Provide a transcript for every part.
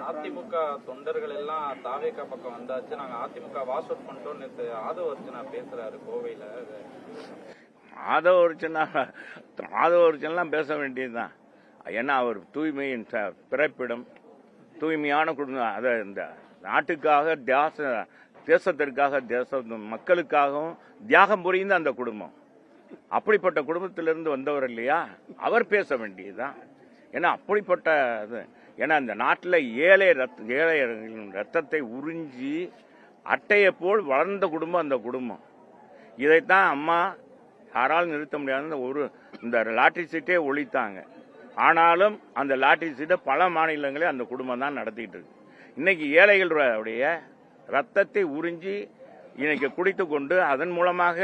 அதிமுக தொண்டர்கள் எல்லாம் தாவேகா பக்கம் வந்தாச்சு, நாங்க அதிமுக வாஷ் அவுட் பண்ணிட்டோம். நேற்று ஆதவ அர்ஜுனா பேசுறாரு கோவையில. ஆதவ அர்ஜுனெல்லாம் பேச வேண்டியதுதான். ஏன்னா அவர் தூய்மையின் பிறப்பிடம், தூய்மையான குடும்பம். அதை இந்த நாட்டுக்காக தேசத்திற்காக மக்களுக்காகவும் தியாகம் புரிந்த அந்த குடும்பம். அப்படிப்பட்ட குடும்பத்திலிருந்து வந்தவர் இல்லையா, அவர் பேச வேண்டியதுதான். ஏன்னா அப்படிப்பட்ட ஏன்னா இந்த நாட்டில் ஏழைகளின் ரத்தத்தை உறிஞ்சி அட்டையை போல் வளர்ந்த குடும்பம் அந்த குடும்பம். இதைத்தான் அம்மா யாராலும் நிறுத்த முடியாத இந்த லாட்டரி சீட்டே ஒழித்தாங்க. ஆனாலும் அந்த லாட்டரி சீட்டை பல மாநிலங்களே அந்த குடும்பம் தான் நடத்திட்டு இருக்கு. இன்னைக்கு ஏழைகளுடைய ரத்தத்தை உறிஞ்சி இன்னைக்கு குடித்து கொண்டு அதன் மூலமாக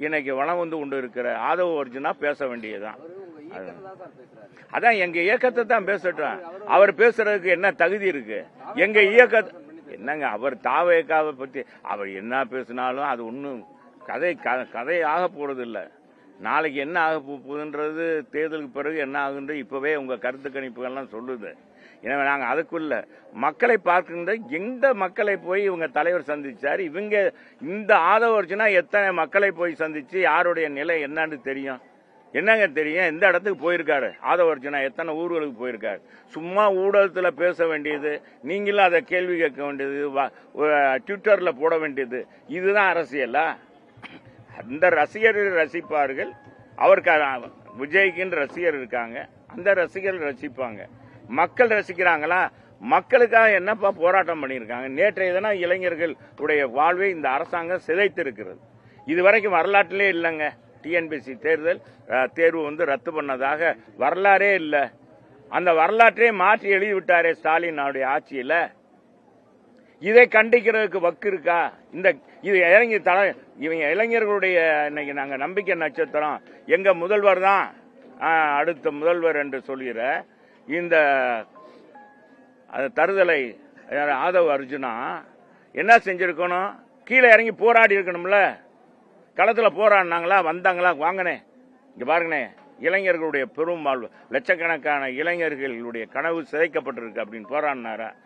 இன்னைக்கு வளம் வந்து கொண்டு இருக்கிற ஆதவ அர்ஜுனா பேச வேண்டியதுதான். அதான் எங்க இயக்கத்தை தான் பேசட்டும். அவர் பேசுறதுக்கு என்ன தகுதி இருக்கு? எங்க இயக்க என்னங்க, அவர் தாவேகாவை பத்தி அவர் என்ன பேசினாலும் அது ஒன்றும் கதையாக போறது இல்லை. நாளைக்கு என்ன ஆக போகுதுன்றது தேர்தலுக்கு பிறகு என்ன ஆகுன்றது இப்பவே உங்க கருத்து கணிப்புகள்லாம் சொல்லுது. எனவே நாங்கள் அதுக்குள்ள மக்களை பார்க்கின்ற எந்த மக்களை போய் இவங்க தலைவர் சந்திச்சாரு, இவங்க இந்த ஆதவ அர்ஜுனா எத்தனை மக்களை போய் சந்திச்சு யாருடைய நிலை என்னன்னு தெரியும்? என்னங்க தெரியும்? எந்த இடத்துக்கு போயிருக்காரு ஆதவ அர்ஜுனா? எத்தனை ஊர்களுக்கு போயிருக்காரு? சும்மா ஊடகத்தில் பேச வேண்டியது, நீங்களும் அதை கேள்வி கேட்க வேண்டியது, ட்விட்டர்ல போட வேண்டியது, இதுதான் அரசியலா? அந்த ரசிகர்கள் ரசிப்பார்கள். அவருக்கு விஜய்க்குன்னு ரசிகர் இருக்காங்க, அந்த ரசிகர்கள் ரசிப்பாங்க. மக்கள் ரசிக்கிறாங்களா? மக்களுக்காக என்னப்பா போராட்டம் பண்ணியிருக்காங்க? நேற்றைய தினம் இளைஞர்கள் உடைய வாழ்வை இந்த அரசாங்கம் சிதைத்திருக்கிறது. இதுவரைக்கும் வரலாற்றிலே இல்லைங்க. டிஎன்பிஎஸ்சி தேர்வு ரத்து பண்ணதாக வரலாறே இல்லை. அந்த வரலாற்றை மாற்றி எழுதி விட்டாரே ஸ்டாலின் அவருடைய ஆட்சியில. இதை கண்டிக்கிறதுக்கு வக்கு இருக்கா? இவங்க இளைஞர்களுடைய இன்னைக்கு நாங்க நம்பிக்கை நட்சத்திரம், எங்க முதல்வர் தான் அடுத்த முதல்வர் என்று சொல்கிற இந்த தருதலை ஆதவ அர்ஜுனா என்ன செஞ்சிருக்கணும்? கீழே இறங்கி போராடி இருக்கணும்ல. களத்தில் போராடினாங்களா? வந்தாங்களா? வாங்கினே இங்க பாருங்கண்ணே, இளைஞர்களுடைய பெரும் வாழ்வு, லட்சக்கணக்கான இளைஞர்களுடைய கனவு சிதைக்கப்பட்டிருக்கு அப்படின்னு போராடினாரா?